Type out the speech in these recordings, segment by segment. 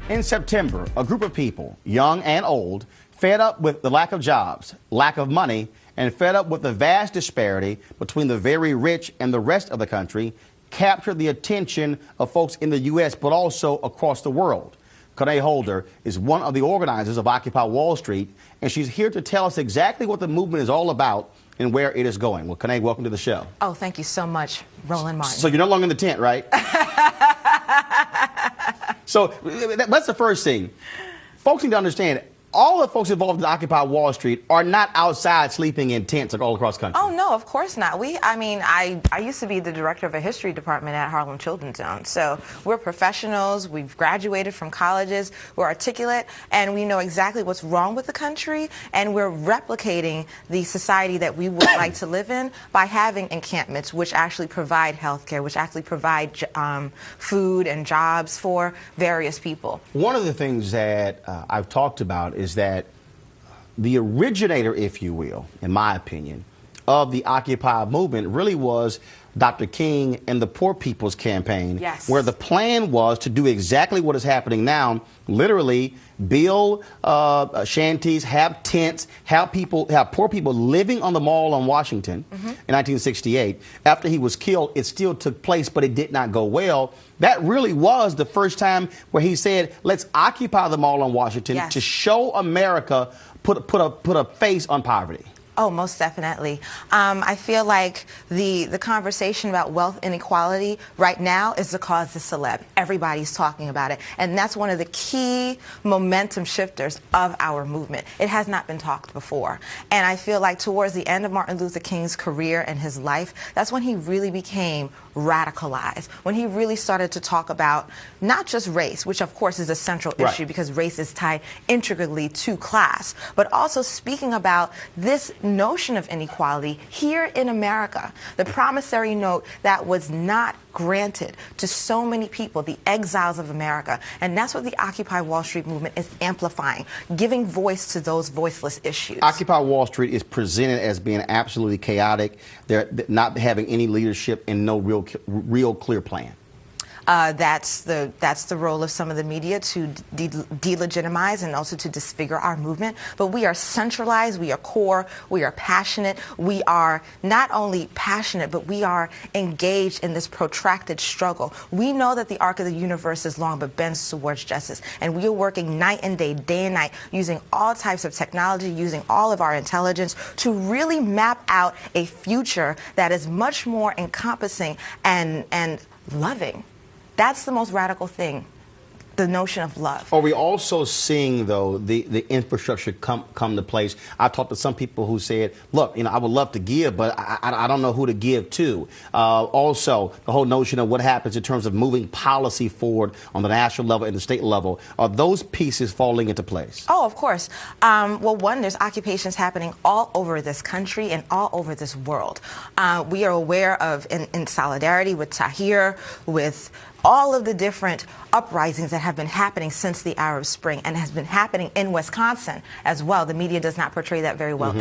In September, a group of people, young and old, fed up with the lack of jobs, lack of money, and fed up with the vast disparity between the very rich and the rest of the country, captured the attention of folks in the U.S., but also across the world. Kanene Holder is one of the organizers of Occupy Wall Street, and she's here to tell us exactly what the movement is all about and where it is going. Well, Kanene, welcome to the show. Oh, thank you so much, Roland Martin. So you're no longer in the tent, right? So that's the first thing. Folks need to understand, all the folks involved in Occupy Wall Street are not outside sleeping in tents all across the country. Oh, no, of course not. I used to be the director of a history department at Harlem Children's Zone. So we're professionals. We've graduated from colleges. We're articulate, and we know exactly what's wrong with the country, and we're replicating the society that we would like to live in by having encampments which actually provide health care, which actually provide food and jobs for various people. One of the things that I've talked about is that the originator, if you will, in my opinion, of the Occupy movement really was Dr. King and the Poor People's Campaign, yes, where the plan was to do exactly what is happening now, literally build shanties, have tents, have poor people living on the mall on Washington in 1968. After he was killed, it still took place, but it did not go well. That really was the first time where he said, let's occupy the mall on Washington, yes, to show America, put a face on poverty. Oh, most definitely. I feel like the conversation about wealth inequality right now is the cause of celeb. Everybody's talking about it. And that's one of the key momentum shifters of our movement. It has not been talked before. And I feel like towards the end of Martin Luther King's career and his life, that's when he really became radicalized, when he really started to talk about not just race, which of course is a central issue because race is tied intricately to class, but also speaking about this notion of inequality here in America, the promissory note that was not granted to so many people, the exiles of America. And that's what the Occupy Wall Street movement is amplifying, giving voice to those voiceless issues. Occupy Wall Street is presented as being absolutely chaotic. They're not having any leadership and no real clear plan. That's the role of some of the media to delegitimize and also to disfigure our movement. But we are centralized, we are core, we are passionate. We are not only passionate, but we are engaged in this protracted struggle. We know that the arc of the universe is long but bends towards justice. And we are working night and day and night, using all types of technology, using all of our intelligence to really map out a future that is much more encompassing and loving. That's the most radical thing, the notion of love. Are we also seeing, though, the infrastructure come to place? I've talked to some people who said, look, I would love to give, but I don't know who to give to. Also, the whole notion of what happens in terms of moving policy forward on the national level and the state level. Are those pieces falling into place? Oh, of course. Well, one, there's occupations happening all over this country and all over this world. We are aware of, in solidarity with Tahir, with all of the different uprisings that have been happening since the Arab Spring and has been happening in Wisconsin as well. The media does not portray that very well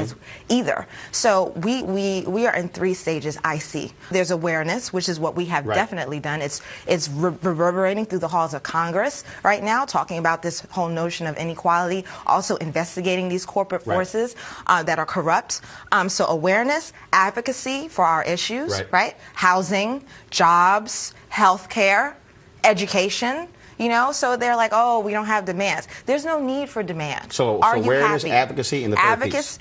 either. So we are in three stages, I see. There's awareness, which is what we have definitely done. It's reverberating through the halls of Congress right now, talking about this whole notion of inequality, also investigating these corporate forces that are corrupt. So awareness, advocacy for our issues, housing, jobs, health care, education, so they're like, oh, we don't have demands. There's no need for demand. So awareness, advocacy, and the third piece.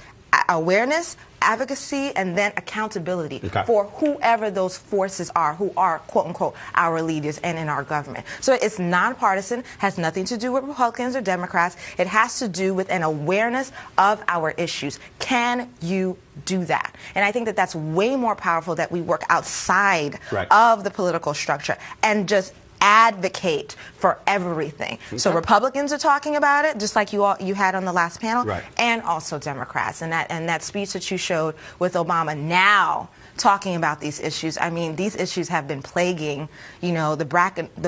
Awareness, advocacy, and then accountability for whoever those forces are who are, quote unquote, our leaders and in our government. So it's nonpartisan, has nothing to do with Republicans or Democrats. It has to do with an awareness of our issues. Can you do that? And I think that that's way more powerful, that we work outside of the political structure and just advocate for everything. So Republicans are talking about it, just like you had on the last panel, and also Democrats. And that speech that you showed with Obama now talking about these issues. I mean, these issues have been plaguing, the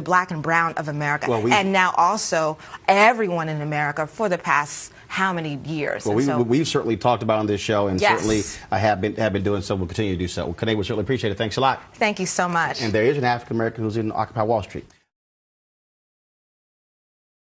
black and brown of America, and now also everyone in America for the past how many years? Well, we've certainly talked about on this show, and certainly have been doing so. We'll continue to do so. Kanene, we certainly appreciate it. Thanks a lot. Thank you so much. And there is an African American who's in Occupy Wall Street.